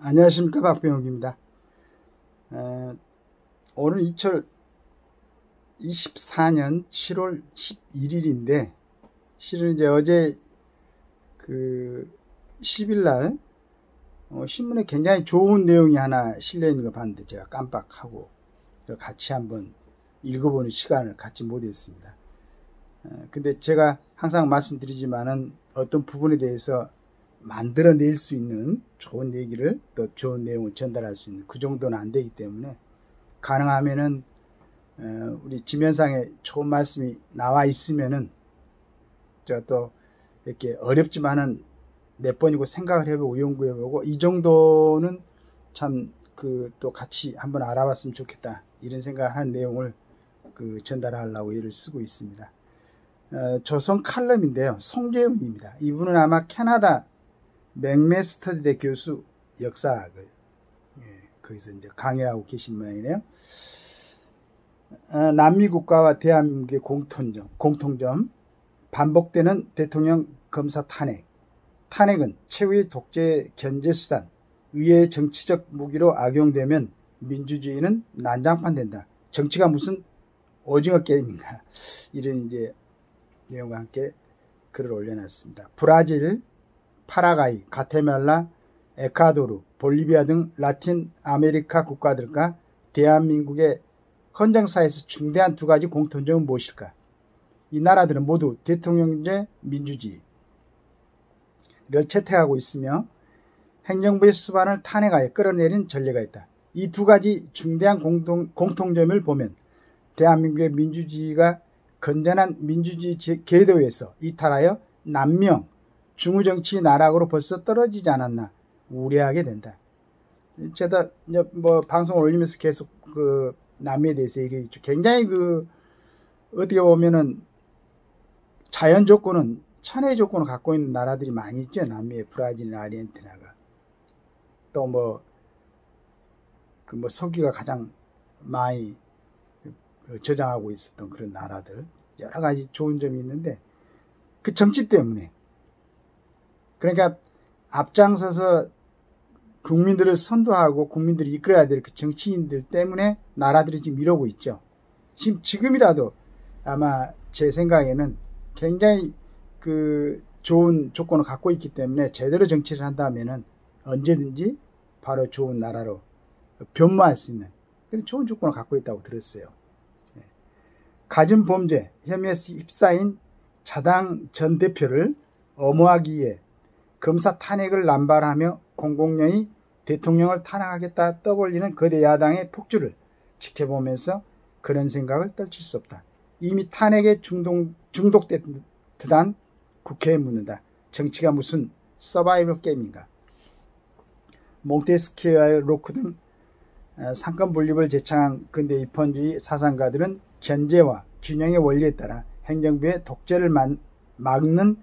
안녕하십니까, 박병욱입니다. 오늘 2024년 7월 11일인데 실은 이제 어제 10일 날 신문에 굉장히 좋은 내용이 하나 실려 있는 거 봤는데 제가 깜빡하고 같이 한번 읽어보는 시간을 갖지 못했습니다. 근데 제가 항상 말씀드리지만은 어떤 부분에 대해서 만들어낼 수 있는 좋은 얘기를 또 좋은 내용을 전달할 수 있는 그 정도는 안 되기 때문에 가능하면은 우리 지면상에 좋은 말씀이 나와 있으면은 제가 또 이렇게 어렵지만은 몇 번이고 생각을 해보고 연구해보고 이 정도는 참 또 같이 한번 알아봤으면 좋겠다 이런 생각을 하는 내용을 전달하려고 애를 쓰고 있습니다. 조선 칼럼인데요. 송재훈입니다. 이분은 아마 캐나다 맥메스터디대 교수 역사학을 거기서 이제 강의하고 계신 모양이네요. 남미 국가와 대한민국의 공통점 반복되는 대통령 검사 탄핵은 최후의 독재 견제 수단, 의회의 정치적 무기로 악용되면 민주주의는 난장판 된다. 정치가 무슨 오징어 게임인가? 이런 이제 내용과 함께 글을 올려놨습니다. 브라질, 파라과이, 가테말라, 에콰도르, 볼리비아 등 라틴 아메리카 국가들과 대한민국의 헌정사에서 중대한 두 가지 공통점은 무엇일까? 이 나라들은 모두 대통령제 민주주의를 채택하고 있으며 행정부의 수반을 탄핵하여 끌어내린 전례가 있다. 이 두 가지 중대한 공통점을 보면 대한민국의 민주주의가 건전한 민주주의 궤도에서 이탈하여 난명, 중우정치 나락으로 벌써 떨어지지 않았나 우려하게 된다. 제가 방송을 올리면서 계속 남미에 대해서 얘기했죠. 굉장히 어떻게 보면은 자연 조건은 천혜 조건을 갖고 있는 나라들이 많이 있죠. 남미의 브라질이나 아르헨티나가 또 석유가 가장 많이 저장하고 있었던 그런 나라들 여러 가지 좋은 점이 있는데 그 정치 때문에 그러니까 앞장서서 국민들을 선도하고 국민들이 이끌어야 될 그 정치인들 때문에 나라들이 지금 이러고 있죠. 지금이라도 아마 제 생각에는 굉장히 좋은 조건을 갖고 있기 때문에 제대로 정치를 한다면은 언제든지 바로 좋은 나라로 변모할 수 있는 그런 좋은 조건을 갖고 있다고 들었어요. 갖은 범죄 혐의에 휩싸인 자당 전 대표를 엄호하기 위해 검사 탄핵을 남발하며 공공연히 대통령을 탄핵하겠다 떠벌리는 거대 야당의 폭주를 지켜보면서 그런 생각을 떨칠 수 없다. 이미 탄핵에 중독된 듯한 국회에 묻는다. 정치가 무슨 서바이벌 게임인가. 몽테스키에와 로크 등 상권 분립을 제창한 근대 입헌주의 사상가들은 견제와 균형의 원리에 따라 행정부의 독재를 막는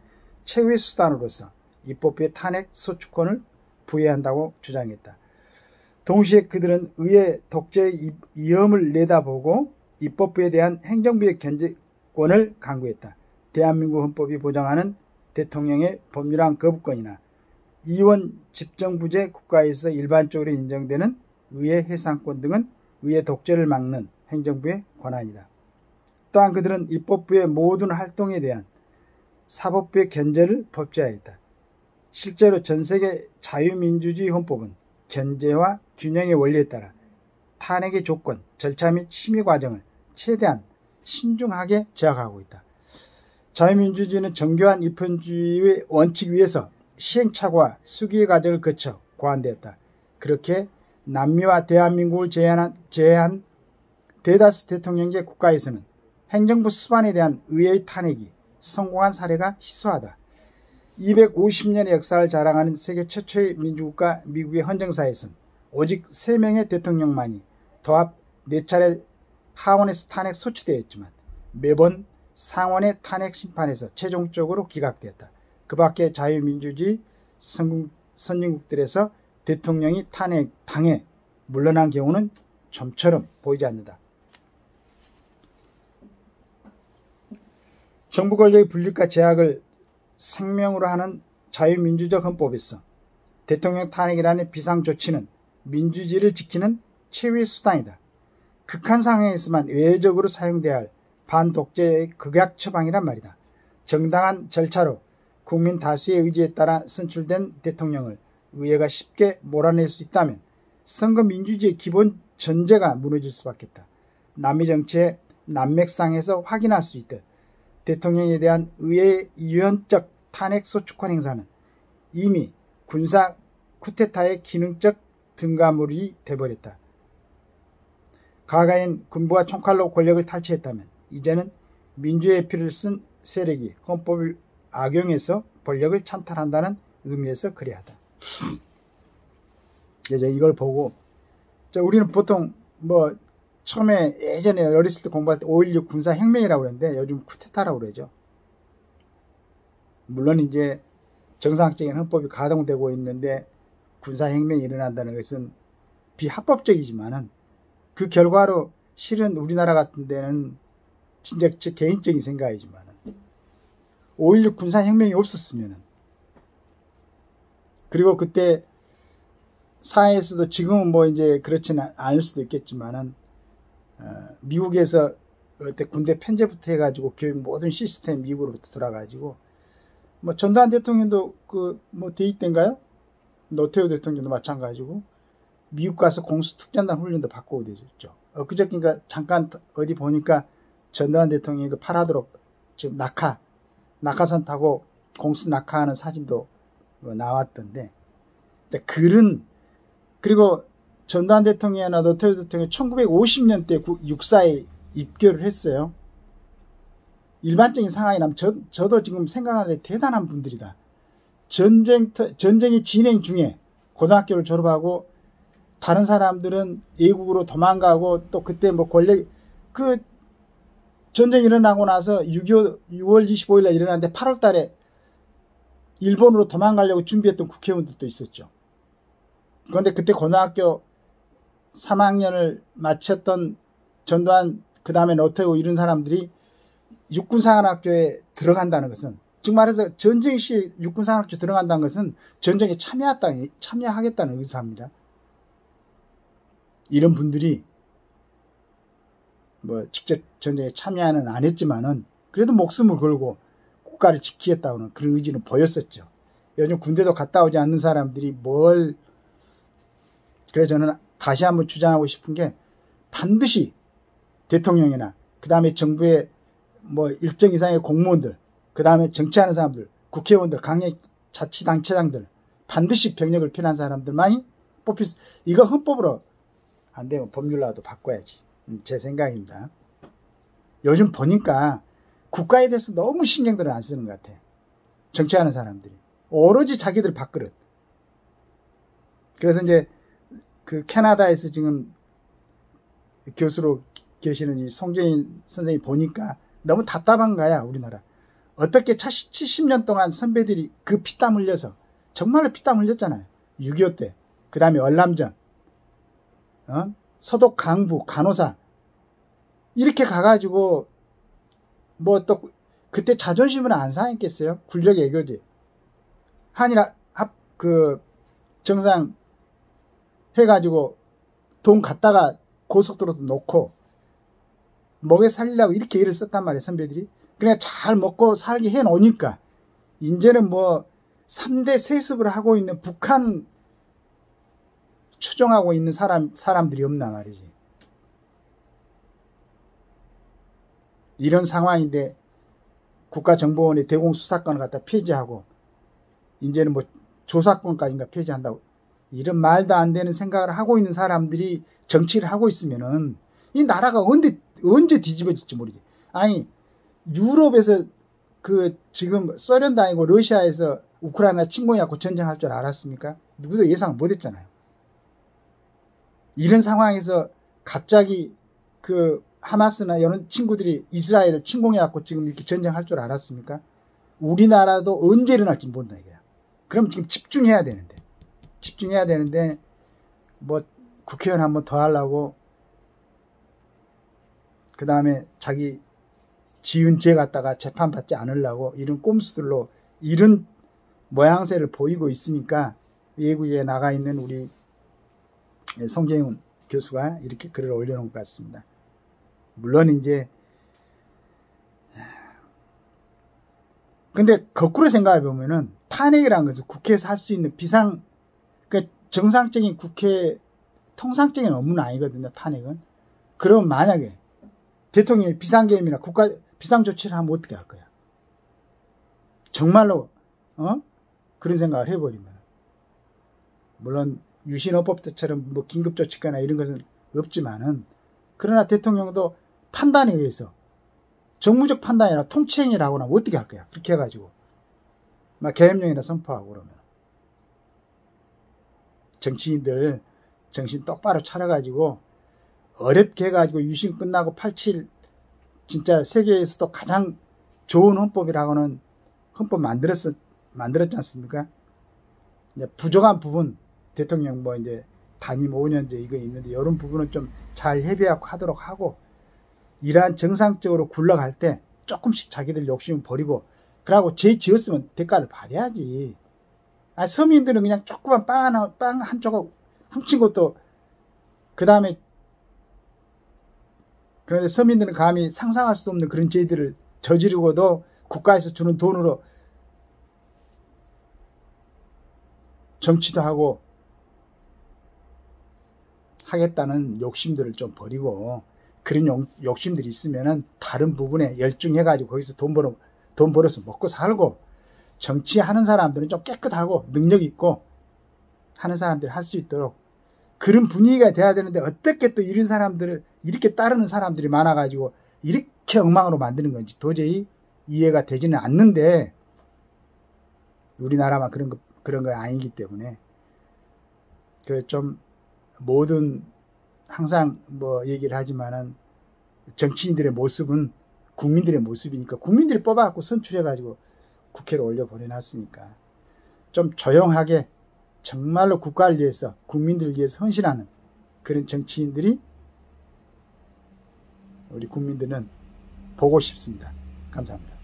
최후의 수단으로서 입법부의 탄핵 소추권을 부여한다고 주장했다. 동시에 그들은 의회 독재의 위험을 내다보고 입법부에 대한 행정부의 견제권을 강구했다. 대한민국 헌법이 보장하는 대통령의 법률안 거부권이나 이원 집정부제 국가에서 일반적으로 인정되는 의회 해상권 등은 의회 독재를 막는 행정부의 권한이다. 또한 그들은 입법부의 모든 활동에 대한 사법부의 견제를 법제화했다. 실제로 전세계 자유민주주의 헌법은 견제와 균형의 원리에 따라 탄핵의 조건, 절차 및 심의 과정을 최대한 신중하게 제약하고 있다. 자유민주주의는 정교한 입헌주의의 원칙 위에서 시행착오와 수기의 과정을 거쳐 고안되었다. 그렇게 남미와 대한민국을 제외한 대다수 대통령제 국가에서는 행정부 수반에 대한 의회의 탄핵이 성공한 사례가 희소하다. 250년의 역사를 자랑하는 세계 최초의 민주국가 미국의 헌정사에서는 오직 3명의 대통령만이 도합 4차례 하원에서 탄핵 소추되었지만 매번 상원의 탄핵 심판에서 최종적으로 기각되었다. 그 밖에 자유민주주의 선진국들에서 대통령이 탄핵당해 물러난 경우는 좀처럼 보이지 않는다. 정부 권력의 분립과 제약을 생명으로 하는 자유민주적 헌법에서 대통령 탄핵이라는 비상조치는 민주주의를 지키는 최후의 수단이다. 극한 상황에서만 외적으로 사용돼야 할 반독재의 극약 처방이란 말이다. 정당한 절차로 국민 다수의 의지에 따라 선출된 대통령을 의회가 쉽게 몰아낼 수 있다면 선거 민주주의의 기본 전제가 무너질 수밖에 없다. 남의 정치의 난맥상에서 확인할 수 있듯 대통령에 대한 의회의 유연적 탄핵 소추권 행사는 이미 군사 쿠데타의 기능적 등가물이 돼버렸다. 과거엔 군부가 총칼로 권력을 탈취했다면 이제는 민주의 피를 쓴 세력이 헌법을 악용해서 권력을 찬탈한다는 의미에서 그래야하다. 이제 이걸 보고 우리는 보통 처음에 예전에 어렸을 때 공부할 때 5.16 군사혁명이라고 그랬는데 요즘 쿠데타라고 그러죠. 물론 이제 정상적인 헌법이 가동되고 있는데 군사혁명이 일어난다는 것은 비합법적이지만은 그 결과로 실은 우리나라 같은 데는 진짜 제 개인적인 생각이지만은 5.16 군사혁명이 없었으면은 그리고 그때 사회에서도 지금은 이제 그렇지는 않을 수도 있겠지만은 미국에서 군대 편제부터 해가지고 교육 모든 시스템 미국으로부터 들어가지고 전두환 대통령도 대입 때인가요? 노태우 대통령도 마찬가지고 미국 가서 공수특전단 훈련도 받고 오셨죠. 그저께인가 잠깐 어디 보니까 전두환 대통령이 그 파라드로 지금 낙하산 타고 공수 낙하하는 사진도 나왔던데 그리고 전두환 대통령이나 노태우 대통령이 1950년대 육사에 입교를 했어요. 일반적인 상황이라면 저도 지금 생각하는데 대단한 분들이다. 전쟁이 진행 중에 고등학교를 졸업하고 다른 사람들은 외국으로 도망가고 또 그때 권력 전쟁이 일어나고 나서 6.25 6월 25일날 일어났는데 8월 달에 일본으로 도망가려고 준비했던 국회의원들도 있었죠. 그런데 그때 고등학교 3학년을 마쳤던 전두환 그 다음에 노태우 이런 사람들이 육군사관학교에 들어간다는 것은 즉 말해서 전쟁 시 육군사관학교 들어간다는 것은 전쟁에 참여하겠다는 의사입니다. 이런 분들이 직접 전쟁에 참여는 안 했지만은 그래도 목숨을 걸고 국가를 지키겠다는 그런 의지는 보였었죠. 요즘 군대도 갔다 오지 않는 사람들이 그래서 저는 다시 한번 주장하고 싶은 게 반드시 대통령이나 그 다음에 정부의 일정 이상의 공무원들, 그 다음에 정치하는 사람들, 국회의원들, 강력자치단체장들 반드시 병력을 필요한 사람들만이 이거 헌법으로 안 되면 법률로라도 바꿔야지. 제 생각입니다. 요즘 보니까 국가에 대해서 너무 신경들을 안 쓰는 것 같아요. 정치하는 사람들이. 오로지 자기들 밥그릇. 그래서 이제 캐나다에서 지금 교수로 계시는 이 송재인 선생님이 보니까 너무 답답한 거야, 우리나라. 어떻게 70년 동안 선배들이 그 피땀 흘려서, 정말로 피땀 흘렸잖아요. 6.25 때. 그 다음에 얼람전. 서독 강부, 간호사. 이렇게 가가지고, 그때 자존심은 안 상했겠어요? 군력 애교지. 정상 해가지고 돈 갖다가 고속도로도 놓고, 먹여 살리려고 이렇게 일을 썼단 말이에요, 선배들이. 그냥 잘 먹고 살게 해놓으니까, 이제는 3대 세습을 하고 있는 북한 추종하고 있는 사람들이 없나 말이지. 이런 상황인데, 국가정보원의 대공수사권을 갖다 폐지하고, 이제는 조사권까지인가 폐지한다고. 이런 말도 안 되는 생각을 하고 있는 사람들이 정치를 하고 있으면은, 이 나라가 언제 뒤집어질지 모르지. 아니, 유럽에서 지금 소련도 아니고 러시아에서 우크라이나 침공해갖고 전쟁할 줄 알았습니까? 누구도 예상 못 했잖아요. 이런 상황에서 갑자기 하마스나 이런 친구들이 이스라엘을 침공해갖고 지금 이렇게 전쟁할 줄 알았습니까? 우리나라도 언제 일어날지 모른다, 이거야. 그럼 지금 집중해야 되는데, 국회의원 한 번 더 하려고, 그 다음에 자기 지은 죄 갖다가 재판받지 않으려고 이런 꼼수들로 이런 모양새를 보이고 있으니까 외국에 나가 있는 우리 송재훈 교수가 이렇게 글을 올려놓은 것 같습니다. 물론 이제 근데 거꾸로 생각해 보면은 탄핵이라는 것은 국회에서 할 수 있는 그러니까 정상적인 국회 통상적인 업무는 아니거든요. 탄핵은. 그럼 만약에 대통령이 비상계엄이나 국가 비상조치를 하면 어떻게 할 거야? 정말로 그런 생각을 해버리면 물론 유신헌법처럼 뭐 긴급조치거나 이런 것은 없지만은 그러나 대통령도 판단에 의해서 정무적 판단이 아니라 통치행위라고 하면 어떻게 할 거야? 그렇게 해가지고 막 계엄령이나 선포하고 그러면 정치인들 정신 똑바로 차려가지고 어렵게 해가지고 유신 끝나고 87 진짜 세계에서도 가장 좋은 헌법이라고는 헌법 만들었지 않습니까? 이제 부족한 부분 대통령 뭐 이제 단임 5년제 이거 있는데 이런 부분은 좀 잘 협의하고 하도록 하고 이러한 정상적으로 굴러갈 때 조금씩 자기들 욕심을 버리고 그러고 죄 지었으면 대가를 받아야지. 서민들은 그냥 조그만 빵 한 조각 훔친 것도 그 다음에 그런데 서민들은 감히 상상할 수도 없는 그런 죄들을 저지르고도 국가에서 주는 돈으로 정치도 하고 하겠다는 욕심들을 좀 버리고 그런 욕심들이 있으면은 다른 부분에 열중해가지고 거기서 돈 벌어서 먹고 살고 정치하는 사람들은 좀 깨끗하고 능력 있고 하는 사람들이 할 수 있도록 그런 분위기가 돼야 되는데 어떻게 또 이런 사람들을 이렇게 따르는 사람들이 많아가지고 이렇게 엉망으로 만드는 건지 도저히 이해가 되지는 않는데 우리나라만 그런 거 아니기 때문에 그래서 좀 모든 항상 뭐 얘기를 하지만은 정치인들의 모습은 국민들의 모습이니까 국민들이 뽑아갖고 선출해가지고 국회로 올려 보내놨으니까 좀 조용하게 정말로 국가를 위해서 국민들을 위해서 헌신하는 그런 정치인들이 우리 국민들은 보고 싶습니다. 감사합니다.